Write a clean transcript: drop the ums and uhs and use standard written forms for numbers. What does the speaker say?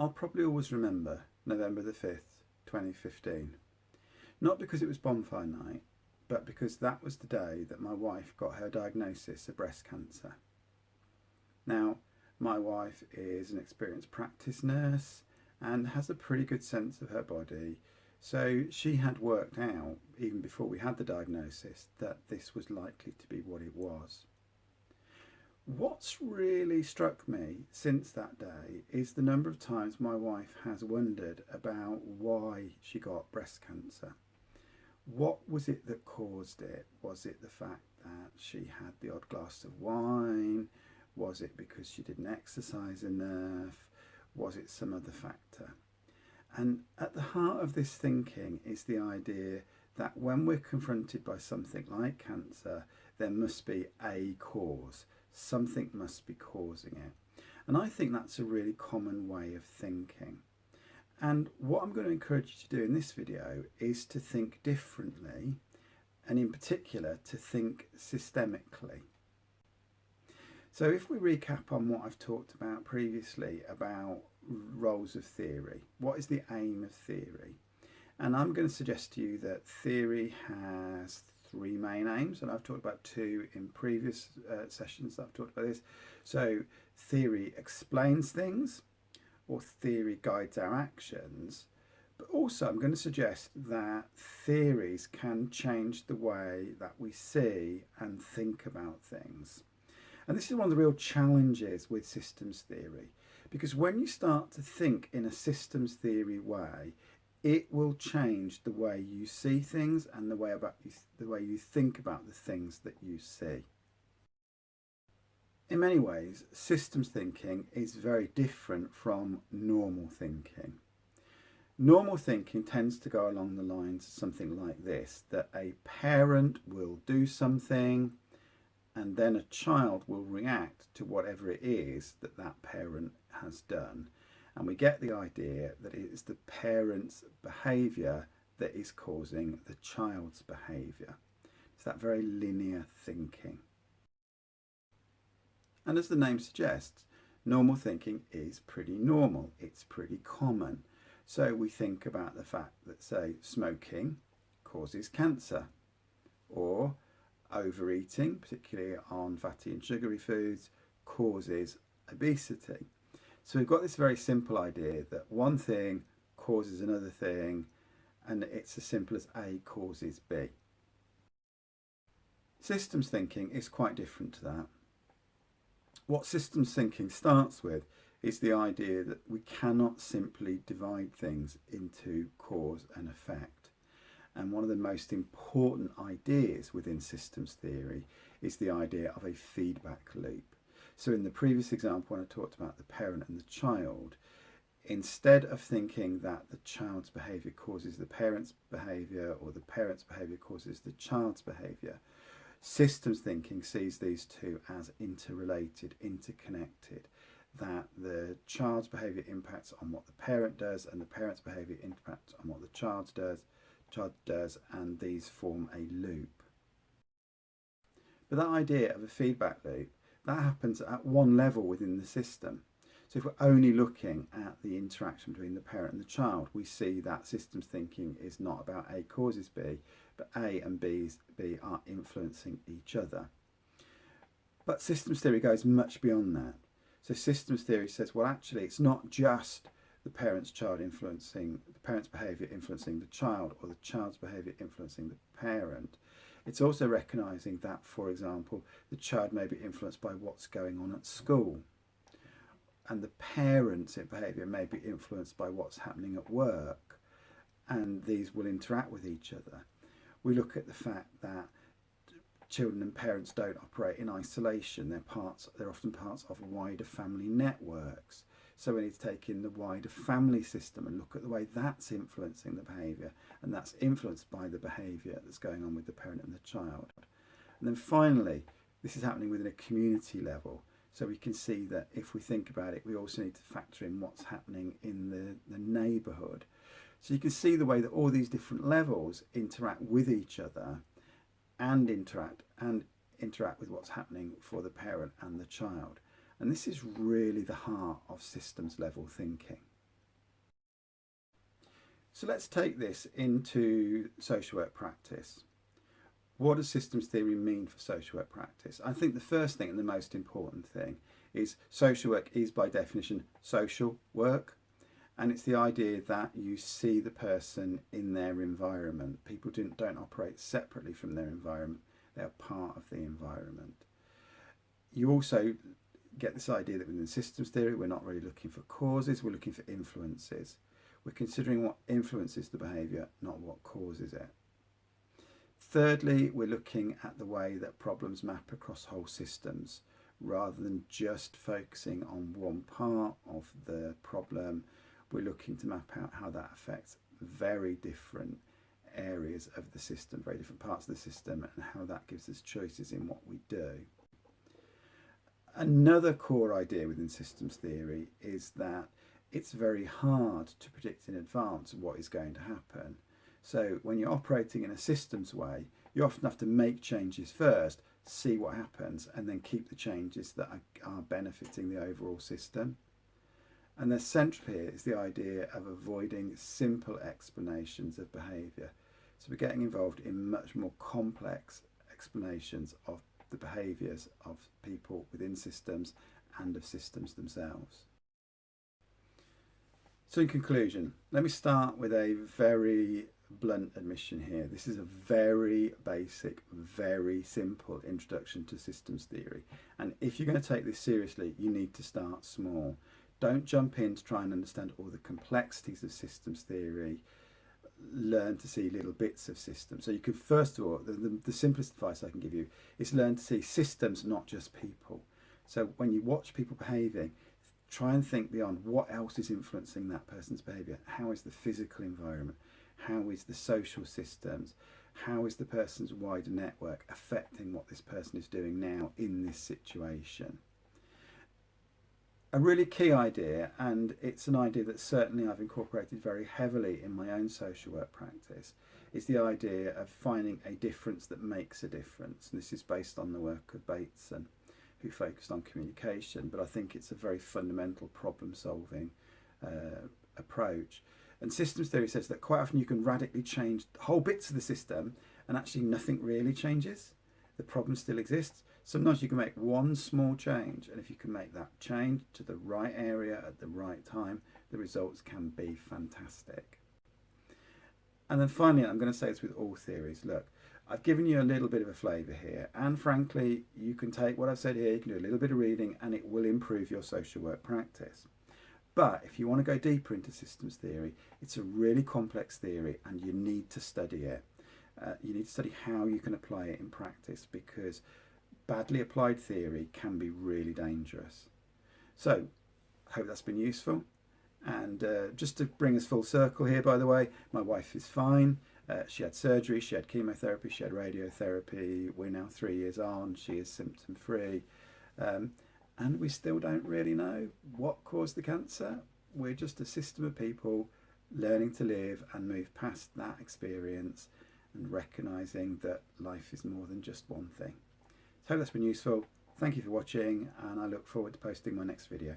I'll probably always remember November the 5th, 2015. Not because it was bonfire night, but because that was the day that my wife got her diagnosis of breast cancer. Now, my wife is an experienced practice nurse and has a pretty good sense of her body, so she had worked out, even before we had the diagnosis, that this was likely to be what it was. What's really struck me since that day is the number of times my wife has wondered about why she got breast cancer. What was it that caused it? Was it the fact that she had the odd glass of wine? Was it because she didn't exercise enough? Was it some other factor? And at the heart of this thinking is the idea that when we're confronted by something like cancer, there must be a cause. Something must be causing it. And I think that's a really common way of thinking. And what I'm going to encourage you to do in this video is to think differently, and in particular to think systemically. So if we recap on what I've talked about previously about roles of theory, what is the aim of theory? And I'm going to suggest to you that theory has three main aims, and I've talked about two in previous sessions that I've talked about this. So theory explains things, or theory guides our actions, but also I'm going to suggest that theories can change the way that we see and think about things. And this is one of the real challenges with systems theory, because when you start to think in a systems theory way, it will change the way you see things and the way you think about the things that you see. In many ways, systems thinking is very different from normal thinking. Normal thinking tends to go along the lines of something like this, that a parent will do something and then a child will react to whatever it is that that parent has done. And we get the idea that it is the parent's behaviour that is causing the child's behaviour. It's that very linear thinking. And as the name suggests, normal thinking is pretty normal. It's pretty common. So we think about the fact that, say, smoking causes cancer, or overeating, particularly on fatty and sugary foods, causes obesity. So we've got this very simple idea that one thing causes another thing, and it's as simple as A causes B. Systems thinking is quite different to that. What systems thinking starts with is the idea that we cannot simply divide things into cause and effect. And one of the most important ideas within systems theory is the idea of a feedback loop. So in the previous example, when I talked about the parent and the child, instead of thinking that the child's behaviour causes the parent's behaviour, or the parent's behaviour causes the child's behaviour, systems thinking sees these two as interrelated, interconnected, that the child's behaviour impacts on what the parent does, and the parent's behaviour impacts on what the child does, and these form a loop. But that idea of a feedback loop, that happens at one level within the system. So if we're only looking at the interaction between the parent and the child, we see that systems thinking is not about A causes B, but A and B are influencing each other. But systems theory goes much beyond that. So systems theory says, well, actually, it's not just the parent's behaviour influencing the child, or the child's behaviour influencing the parent. It's also recognising that, for example, the child may be influenced by what's going on at school, and the parent's behaviour may be influenced by what's happening at work, and these will interact with each other. We look at the fact that children and parents don't operate in isolation. They're often parts of wider family networks. So we need to take in the wider family system and look at the way that's influencing the behaviour, and that's influenced by the behaviour that's going on with the parent and the child. And then finally, this is happening within a community level. So we can see that if we think about it, we also need to factor in what's happening in the neighbourhood. So you can see the way that all these different levels interact with each other and interact with what's happening for the parent and the child. And this is really the heart of systems level thinking. So let's take this into social work practice. What does systems theory mean for social work practice? I think the first thing and the most important thing is social work is by definition social work, and it's the idea that you see the person in their environment. People don't operate separately from their environment, they are part of the environment. You also get this idea that within systems theory we're not really looking for causes, we're looking for influences. We're considering what influences the behaviour, not what causes it. Thirdly, we're looking at the way that problems map across whole systems rather than just focusing on one part of the problem. We're looking to map out how that affects very different areas of the system, very different parts of the system, and how that gives us choices in what we do. Another core idea within systems theory is that it's very hard to predict in advance what is going to happen. So when you're operating in a systems way, you often have to make changes first, see what happens, and then keep the changes that are benefiting the overall system. And the central here is the idea of avoiding simple explanations of behaviour. So we're getting involved in much more complex explanations of the behaviours of people within systems and of systems themselves. So in conclusion, let me start with a very blunt admission here. This is a very basic, very simple introduction to systems theory. And if you're going to take this seriously, you need to start small. Don't jump in to try and understand all the complexities of systems theory. Learn to see little bits of systems. So you can, first of all, the simplest advice I can give you is learn to see systems, not just people. So when you watch people behaving, try and think beyond what else is influencing that person's behaviour. How is the physical environment? How is the social systems? How is the person's wider network affecting what this person is doing now in this situation? A really key idea, and it's an idea that certainly I've incorporated very heavily in my own social work practice, is the idea of finding a difference that makes a difference. And this is based on the work of Bateson, who focused on communication, but I think it's a very fundamental problem-solving approach. And systems theory says that quite often you can radically change whole bits of the system and actually nothing really changes. The problem still exists. Sometimes you can make one small change, and if you can make that change to the right area at the right time, the results can be fantastic. And then finally, I'm going to say this with all theories. Look, I've given you a little bit of a flavour here, and frankly, you can take what I've said here, you can do a little bit of reading, and it will improve your social work practice. But if you want to go deeper into systems theory, it's a really complex theory, and you need to study it. You need to study how you can apply it in practice, because badly applied theory can be really dangerous. So, I hope that's been useful. And just to bring us full circle here, by the way, my wife is fine. She had surgery, she had chemotherapy, she had radiotherapy. We're now 3 years on, she is symptom free. And we still don't really know what caused the cancer. We're just a system of people learning to live and move past that experience and recognising that life is more than just one thing. So I hope that's been useful. Thank you for watching, and I look forward to posting my next video.